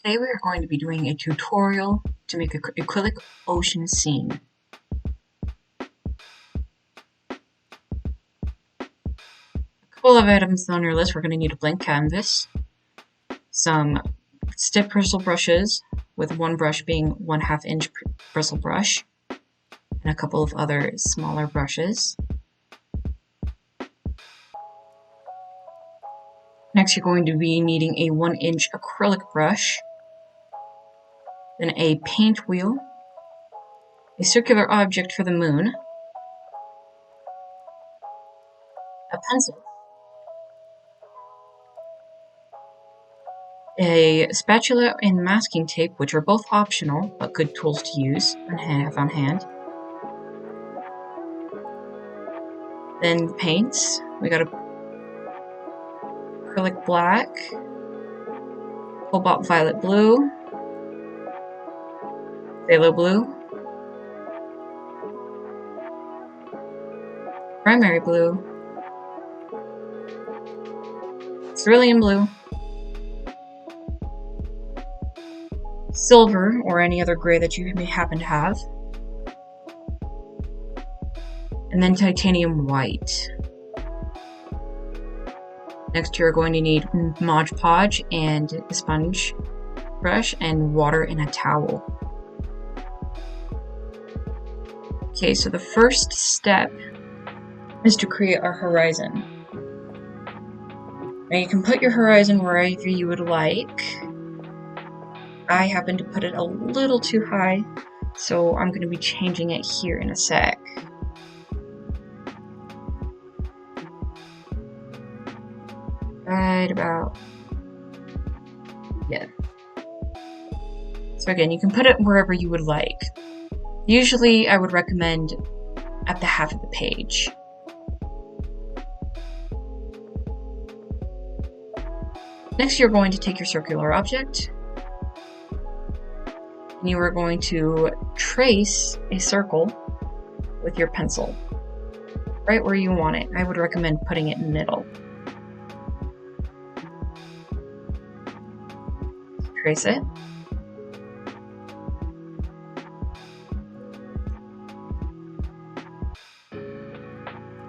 Today we are going to be doing a tutorial to make an acrylic ocean scene. A couple of items on your list: we're going to need a blank canvas, some stiff bristle brushes, with one brush being 1/2 inch bristle brush, and a couple of other smaller brushes. Next, you're going to be needing a 1 inch acrylic brush, then a paint wheel, a circular object for the moon, a pencil, a spatula and masking tape, which are both optional but good tools to use and have on hand. Then paints. We got a acrylic black, cobalt violet blue, phthalo blue, primary blue, cerulean blue, silver or any other gray that you may happen to have, and then titanium white. Next, you're going to need Mod Podge and a sponge brush and water in a towel. Okay, so the first step is to create our horizon. Now you can put your horizon wherever you would like. I happen to put it a little too high, so I'm going to be changing it here in a sec. Right about, yeah. So again, you can put it wherever you would like. Usually I would recommend at the half of the page. Next, you're going to take your circular object and you are going to trace a circle with your pencil right where you want it. I would recommend putting it in the middle. Trace it.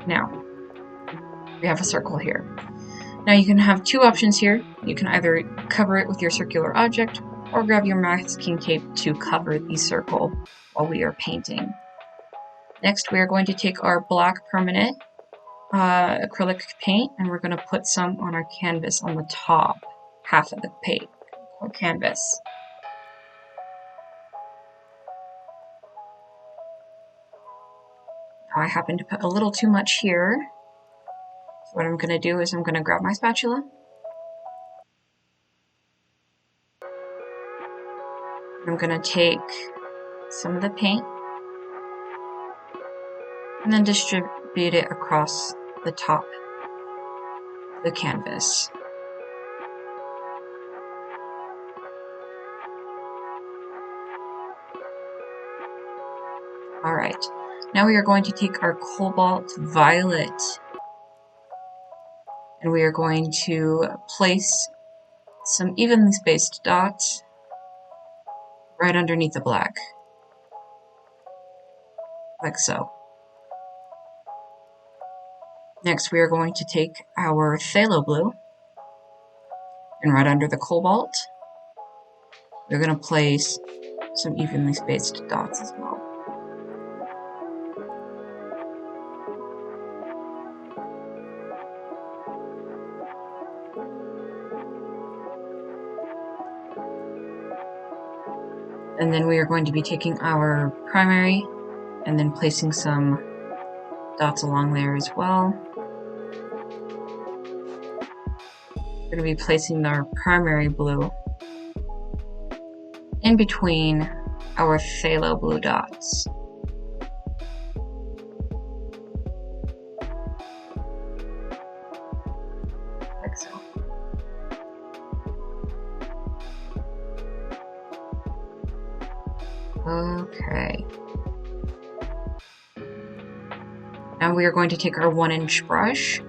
Now, we have a circle here. Now you can have two options here. You can either cover it with your circular object or grab your masking tape to cover the circle while we are painting. Next, we are going to take our black permanent acrylic paint and we're going to put some on our canvas on the top half of the paint or canvas. Now I happen to put a little too much here. So what I'm going to do is I'm going to grab my spatula. I'm going to take some of the paint and then distribute it across the top of the canvas. Alright, now we are going to take our cobalt violet and we are going to place some evenly spaced dots right underneath the black, like so. Next, we are going to take our phthalo blue and right under the cobalt, we're going to place some evenly spaced dots as well. And then we are going to be taking our primary and then placing some dots along there as well. We're going to be placing our primary blue in between our phthalo blue dots. Like so. Okay. Now we are going to take our 1 inch brush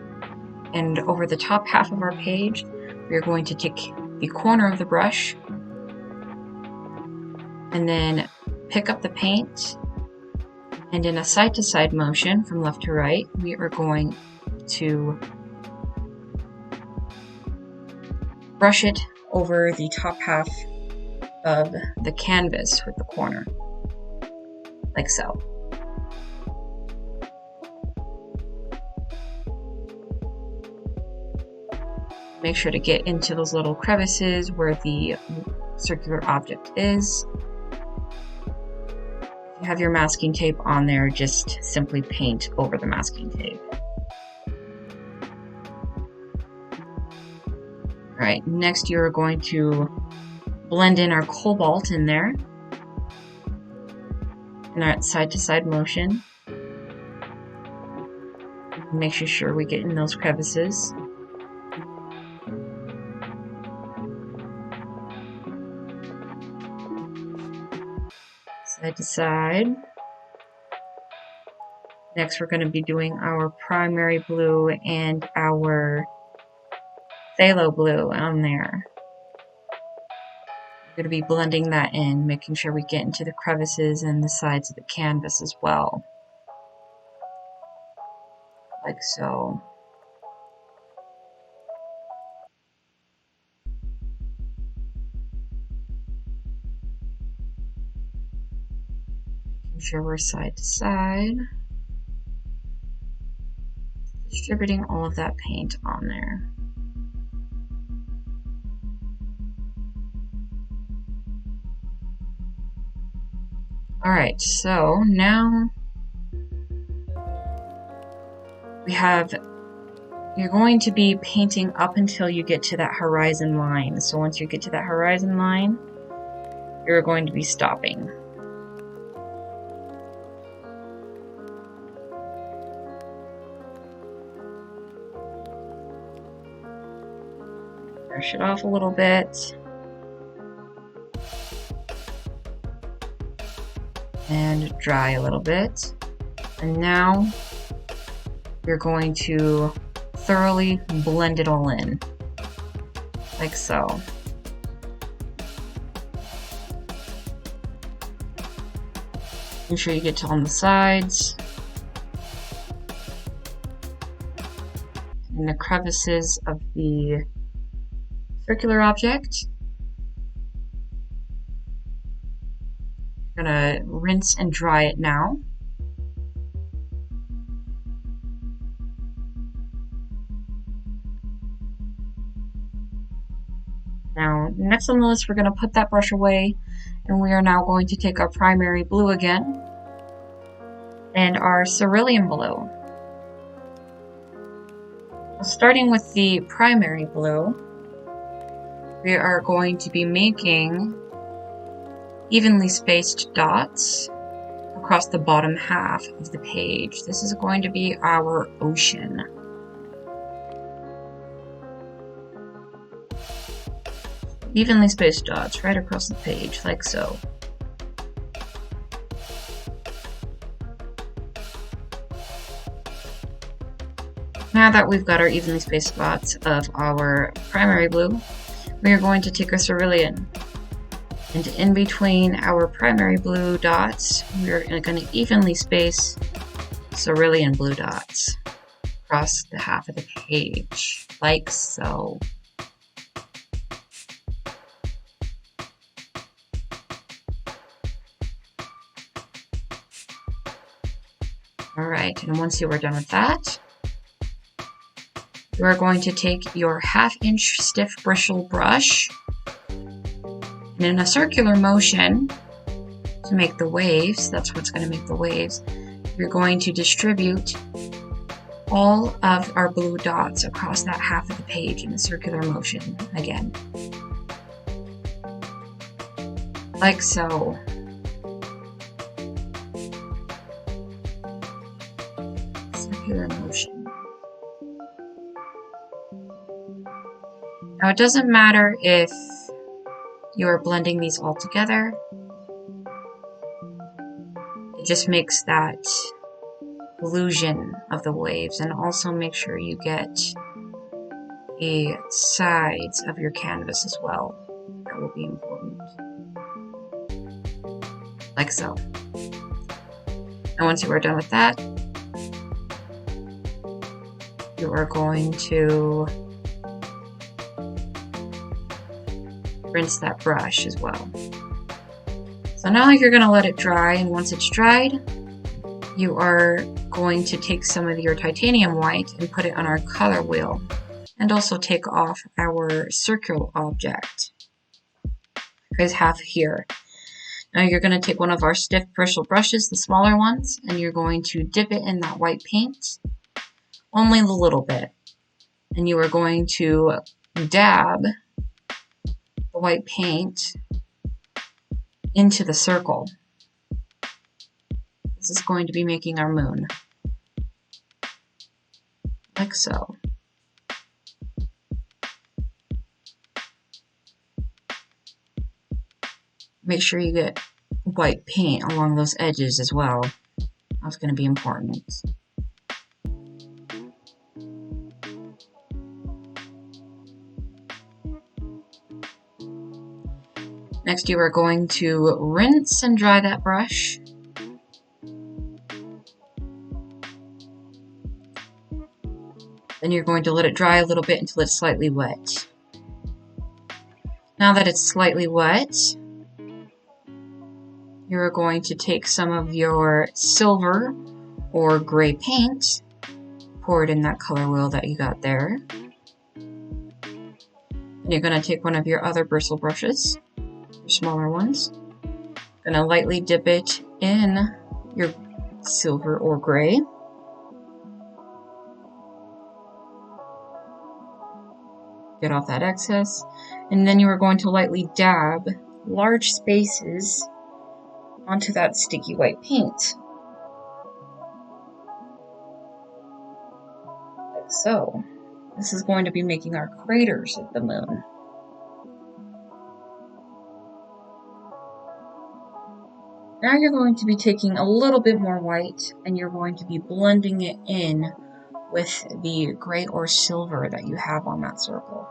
and over the top half of our page, we are going to take the corner of the brush and then pick up the paint, and in a side-to-side motion from left to right, we are going to brush it over the top half of the canvas with the corner, like so. Make sure to get into those little crevices where the circular object is. If you have your masking tape on there, just simply paint over the masking tape. Alright, next you're going to blend in our cobalt in there in that side-to-side motion. Make sure we get in those crevices. Side to side. Next we're going to be doing our primary blue and our phthalo blue on there. We're going to be blending that in, making sure we get into the crevices and the sides of the canvas as well. Like so. Making sure we're side to side. Distributing all of that paint on there. Alright, so now you're going to be painting up until you get to that horizon line. So once you get to that horizon line, you're going to be stopping. Brush it off a little bit. And dry a little bit. And now you're going to thoroughly blend it all in, like so. Make sure you get to on the sides and the crevices of the circular object. You're gonna rinse and dry it now. Now, next on the list, we're going to put that brush away, and we are now going to take our primary blue again, and our cerulean blue. Starting with the primary blue, we are going to be making evenly spaced dots across the bottom half of the page. This is going to be our ocean. Evenly spaced dots right across the page, like so. Now that we've got our evenly spaced dots of our primary blue, we are going to take our cerulean. And in between our primary blue dots, we are going to evenly space cerulean blue dots across the half of the page, like so. Alright, and once you are done with that, you are going to take your 1/2 inch stiff bristle brush, and in a circular motion to make the waves, that's what's going to make the waves, you're going to distribute all of our blue dots across that half of the page in a circular motion again. Like so. Circular motion. Now it doesn't matter if you're blending these all together. It just makes that illusion of the waves, and also make sure you get the sides of your canvas as well. That will be important. like so. And once you are done with that, you are going to rinse that brush as well. So now you're going to let it dry, and once it's dried, you are going to take some of your titanium white and put it on our color wheel, and also take off our circular object. There's half here. Now you're going to take one of our stiff bristle brushes, the smaller ones, and you're going to dip it in that white paint, only a little bit. And you are going to dab the white paint into the circle. This is going to be making our moon, like so. Make sure you get white paint along those edges as well. That's going to be important. Next, you are going to rinse and dry that brush. Then you're going to let it dry a little bit until it's slightly wet. Now that it's slightly wet, you're going to take some of your silver or gray paint, pour it in that color wheel that you got there. And you're going to take one of your other bristle brushes, your smaller ones. Going to lightly dip it in your silver or gray. Get off that excess. And then you are going to lightly dab large spaces onto that sticky white paint. Like so. This is going to be making our craters of the moon. Now you're going to be taking a little bit more white and you're going to be blending it in with the gray or silver that you have on that circle.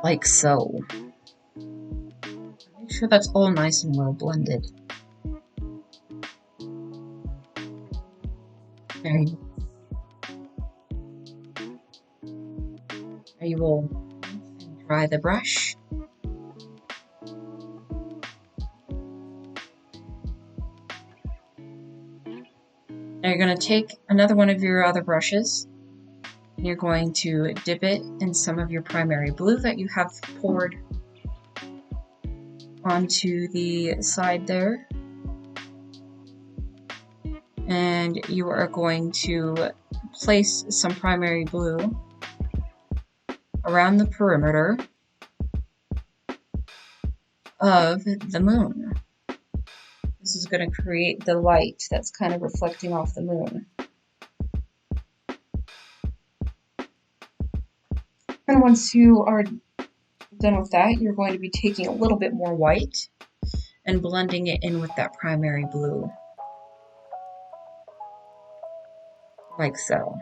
Like so. Make sure that's all nice and well blended. There you will dry the brush. Now you're going to take another one of your other brushes and you're going to dip it in some of your primary blue that you have poured onto the side there. And you are going to place some primary blue around the perimeter of the moon. This is going to create the light that's kind of reflecting off the moon. And once you are done with that, you're going to be taking a little bit more white and blending it in with that primary blue. Like so.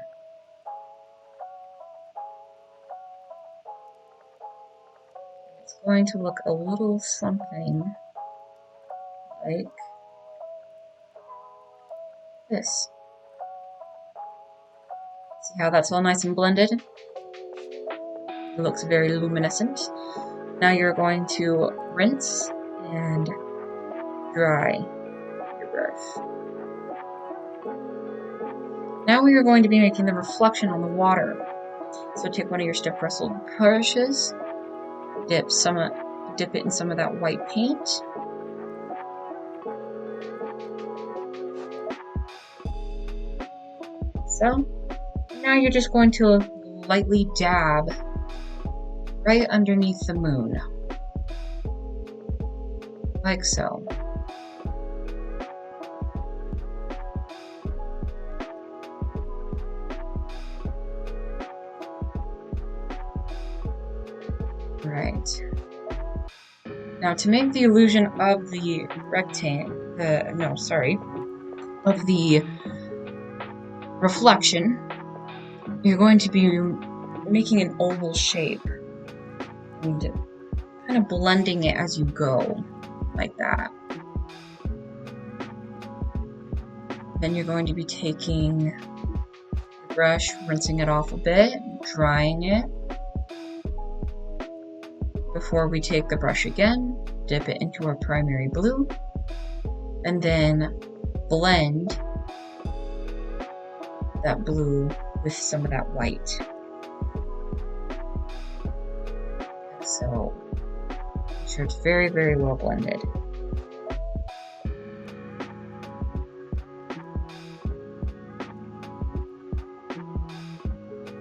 It's going to look a little something like this. See how that's all nice and blended? It looks very luminescent. Now you're going to rinse and dry your brush. Now we are going to be making the reflection on the water. So take one of your stiff bristle brushes, dip it in some of that white paint. So now you're just going to lightly dab right underneath the moon, like so. Right. Now to make the illusion of the of the reflection, you're going to be making an oval shape and kind of blending it as you go, like that. Then you're going to be taking the brush, rinsing it off a bit, drying it. Before we take the brush again, dip it into our primary blue, and then blend that blue with some of that white. So, make sure it's very, very well blended.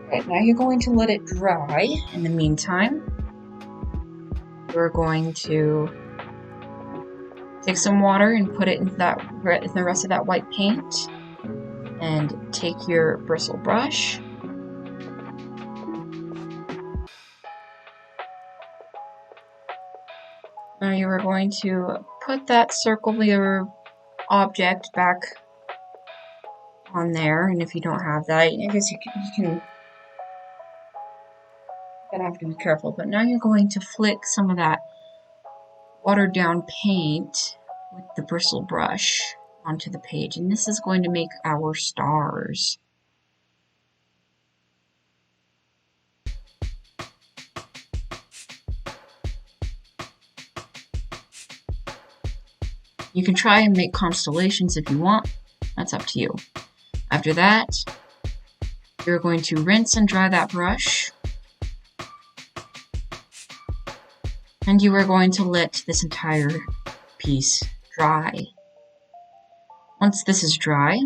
Alright, now you're going to let it dry. In the meantime, we're going to take some water and put it into the rest of that white paint, and take your bristle brush. Now you are going to put that circular object back on there, and if you don't have that, I guess you can gonna have to be careful. But now you're going to flick some of that watered down paint with the bristle brush onto the page, and this is going to make our stars. You can try and make constellations if you want, that's up to you. After that, you're going to rinse and dry that brush, and you are going to let this entire piece dry. Once this is dry,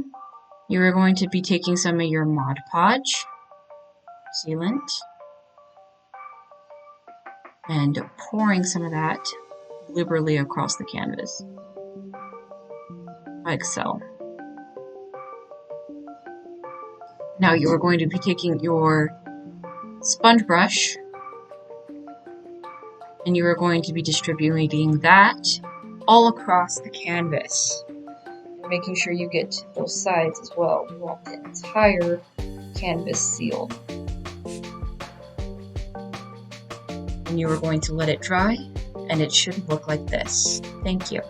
you are going to be taking some of your Mod Podge sealant and pouring some of that liberally across the canvas, like so. Now you are going to be taking your sponge brush and you are going to be distributing that all across the canvas, making sure you get those sides as well. We want the entire canvas sealed. And you are going to let it dry, and it should look like this. Thank you.